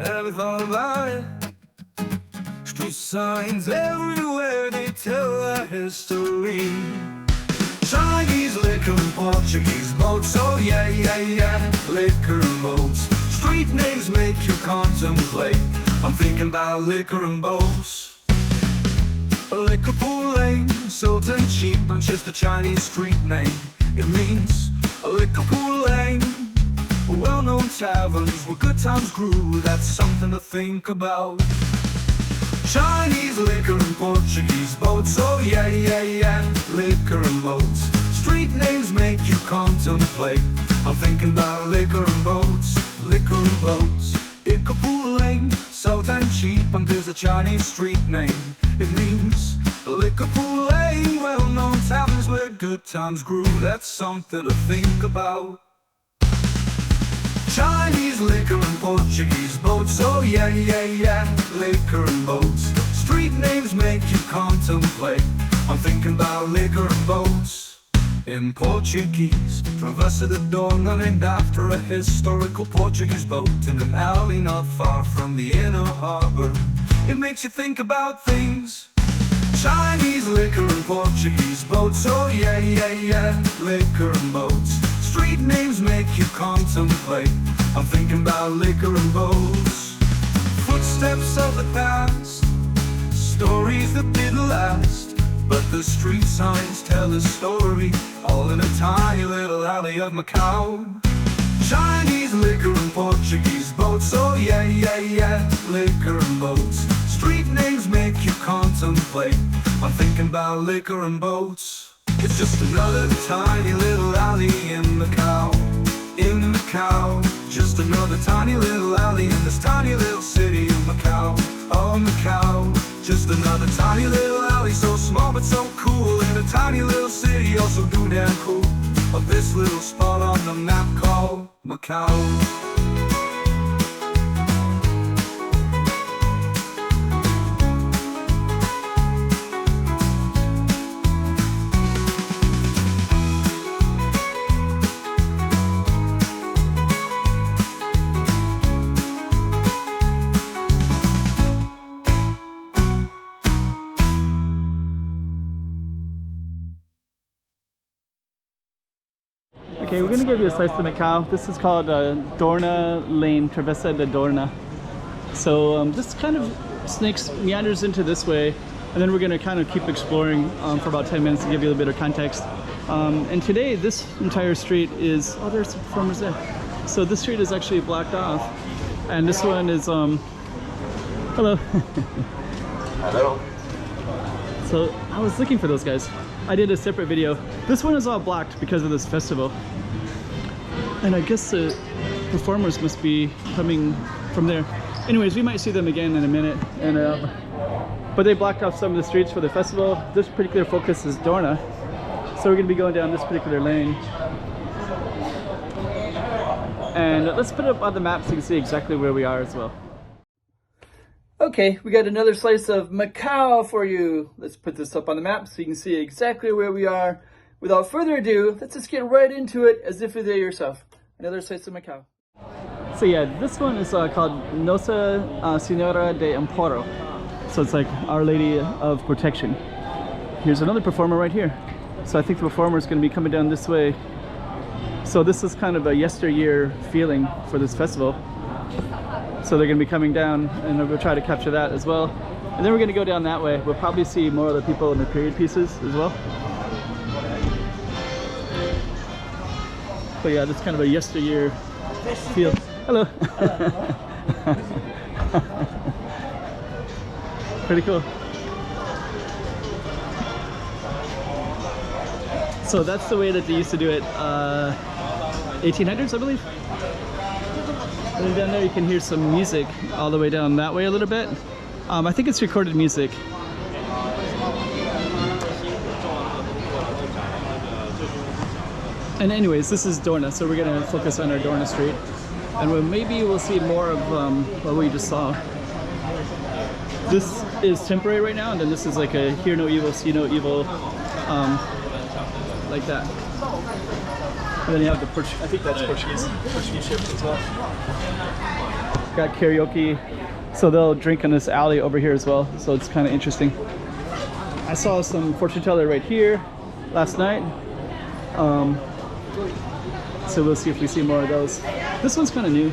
Ever thought about it? Street signs everywhere, they tell our history. Chinese liquor and Portuguese boats, oh yeah, yeah, yeah. Liquor and boats, street names make you contemplate. I'm thinking about liquor and boats. Liverpool Lane, sold and cheap, and just a Chinese street name. It means Liverpool Lane. Well-known taverns where good times grew, that's something to think about. Chinese liquor and Portuguese boats, oh yeah, yeah, yeah. Liquor and boats, street names make you contemplate. I'm thinking about liquor and boats, liquor and boats. Liverpool Lane, south and cheap, and there's a Chinese street name. It means Liverpool Lane, well-known taverns where good times grew, that's something to think about. Chinese liquor and Portuguese boats, oh yeah, yeah, yeah. Liquor and boats, street names make you contemplate. I'm thinking about liquor and boats. In Portuguese, Travessa de Dorna, named after a historical Portuguese boat in an alley not far from the inner harbor. It makes you think about things. Chinese liquor and Portuguese boats, oh yeah, yeah, yeah. Liquor and boats, street names make you contemplate. I'm thinking about liquor and boats. Footsteps of the past, stories that didn't last, but the street signs tell a story, all in a tiny little alley of Macau. Chinese liquor and Portuguese boats, oh yeah, yeah, yeah. Liquor and boats, street names make you contemplate. I'm thinking about liquor and boats. It's just another tiny little alley in Macau. In Macau, just another tiny little alley in this tiny little city of Macau. Oh Macau, just another tiny little alley, so small but so cool, in a tiny little city, also too damn cool. Of this little spot on the map called Macau. Okay, we're gonna give you a slice of Macau. This is called Dorna Lane, Travessa de Dorna. So this kind of meanders into this way, and then we're gonna kind of keep exploring for about 10 minutes to give you a little bit of context. And today, this entire street is, oh, there's some performers there. So this street is actually blocked off, and this one is, hello. Hello. So I was looking for those guys. I did a separate video. This one is all blocked because of this festival. And I guess the performers must be coming from there. Anyways, we might see them again in a minute. And but they blocked off some of the streets for the festival. This particular focus is Dorna. So we're gonna be going down this particular lane. And let's put it up on the map so you can see exactly where we are as well. Okay, we got another slice of Macau for you. Let's put this up on the map so you can see exactly where we are. Without further ado, let's just get right into it as if you're there yourself. Another slice of Macau. So yeah, this one is called Nossa Senhora de Amparo. So it's like Our Lady of Protection. Here's another performer right here. So I think the performer is going to be coming down this way. So this is kind of a yesteryear feeling for this festival. So they're going to be coming down, and we'll try to capture that as well. And then we're going to go down that way. We'll probably see more of the people in the period pieces as well. But yeah, that's kind of a yesteryear feel. Hello. Pretty cool. So that's the way that they used to do it, 1800s, I believe. And then down there you can hear some music all the way down that way a little bit. I think it's recorded music. And anyways, this is Dorna, so we're gonna focus on our Dorna street. And maybe we'll see more of what we just saw. This is temporary right now, and then this is like a hear no evil, see no evil, like that. And then you have the I think that's Portuguese shift as well. Got karaoke, so they'll drink in this alley over here as well. So it's kind of interesting. I saw some fortune teller right here last night. So we'll see if we see more of those. This one's kind of new.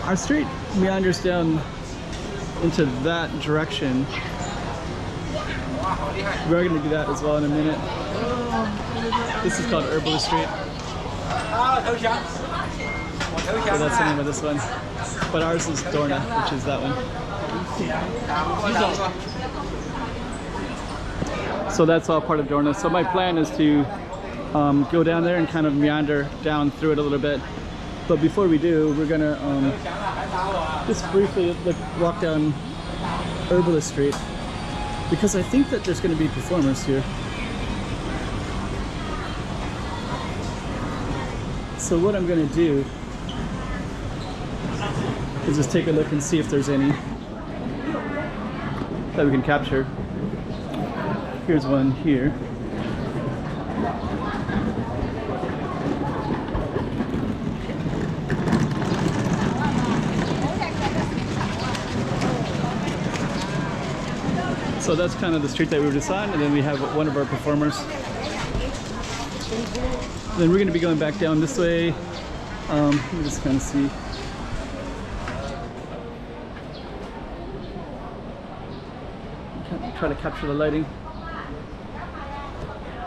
Our street meanders down into that direction. We're going to do that as well in a minute. This is called Herbalist Street. So that's the name of this one. But ours is Dorna, which is that one. So that's all part of Dorna. So my plan is to go down there and kind of meander down through it a little bit. But before we do, we're gonna just briefly walk down Herbalist Street, because I think that there's gonna be performers here. So what I'm gonna do is just take a look and see if there's any that we can capture. Here's one here. So that's kind of the street that we were just on, and then we have one of our performers. Then we're going to be going back down this way. Let me just kind of see. Try to capture the lighting.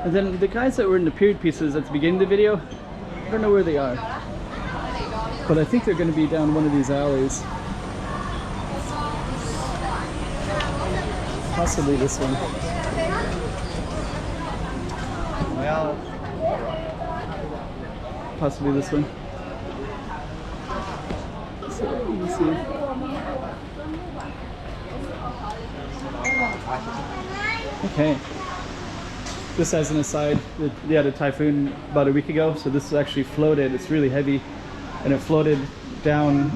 And then the guys that were in the period pieces at the beginning of the video, I don't know where they are, but I think they're going to be down one of these alleys. Possibly this one. Possibly this one. So let me see. Okay. This as an aside, they had a typhoon about a week ago, so this is actually floated. It's really heavy, and it floated down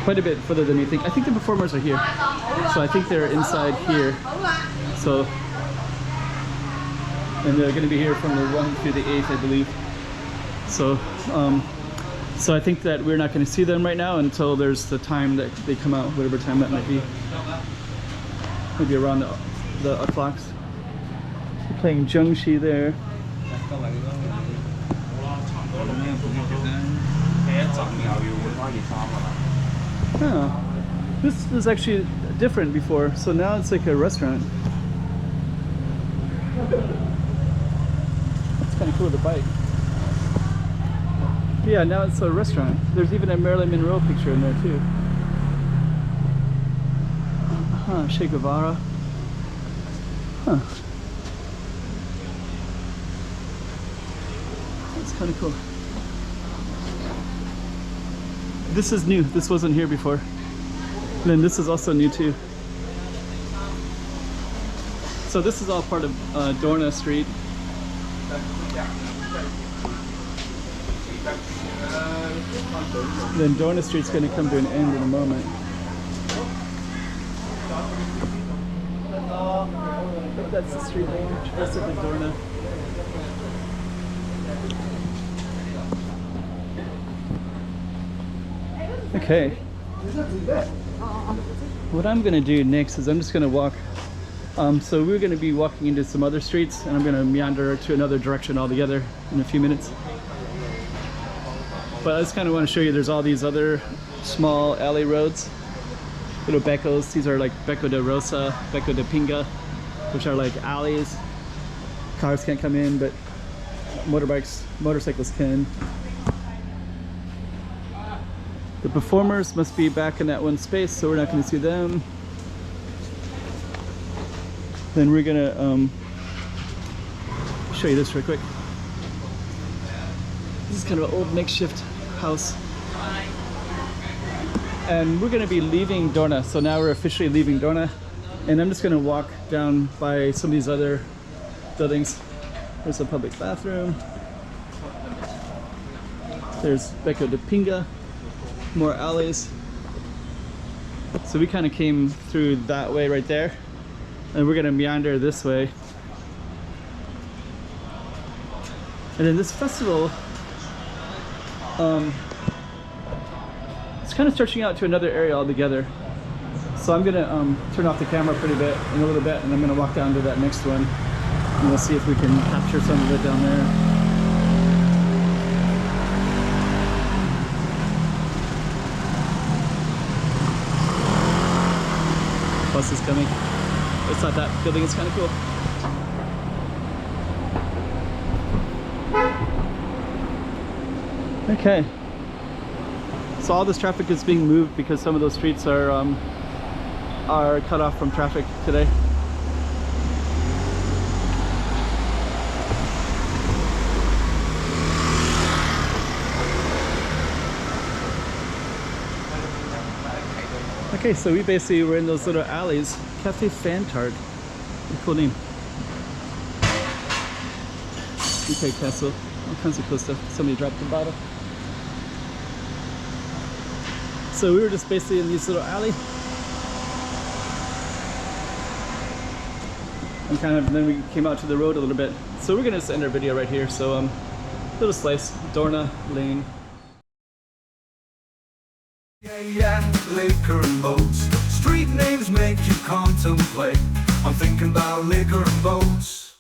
quite a bit further than you think. I think the performers are here, so I think they're inside here. So, and they're going to be here from the 1 through the 8th, I believe. So, so I think that we're not going to see them right now until there's the time that they come out, whatever time that might be. Maybe around the clocks. We're playing Zhengxi there. Oh, this was actually different before, so now it's like a restaurant. It's kind of cool to bike. Yeah, now it's a restaurant. There's even a Marilyn Monroe picture in there too. Huh, Che Guevara. Huh. That's kind of cool. This is new. This wasn't here before. And then this is also new too. So this is all part of Dorna Street. Then Dorna Street's going to come to an end in a moment. That's the street name, Travessa de Dorna. Okay. What I'm going to do next is I'm just going to walk. So we're going to be walking into some other streets, and I'm going to meander to another direction altogether in a few minutes. But I just kind of want to show you there's all these other small alley roads, little becos. These are like Beco de Rosa, Beco de Pinga, which are like alleys. Cars can't come in, but motorcycles can. The performers must be back in that one space, so we're not going to see them. Then we're going to show you this real quick. This is kind of an old makeshift house. And we're going to be leaving Dorna, so now we're officially leaving Dorna. And I'm just going to walk down by some of these other buildings. There's a public bathroom. There's Beco de Pinga. More alleys. So we kind of came through that way right there, and we're gonna meander this way. And then this festival, it's kind of stretching out to another area altogether. So I'm gonna turn off the camera pretty bit in a little bit, and I'm gonna walk down to that next one, and we'll see if we can capture some of it down there. Bus is coming. It's not that building. It's kind of cool. Okay. So all this traffic is being moved because some of those streets are cut off from traffic today. Okay, so we basically were in those little alleys. Cafe Fantard. Cool name. UK Castle. All kinds of cool stuff. Somebody dropped the bottle. So we were just basically in this little alley. And then we came out to the road a little bit. So we're gonna just end our video right here. So little slice, Dorna Lane. Yeah, liquor and boats. Street names make you contemplate. I'm thinking about liquor and boats.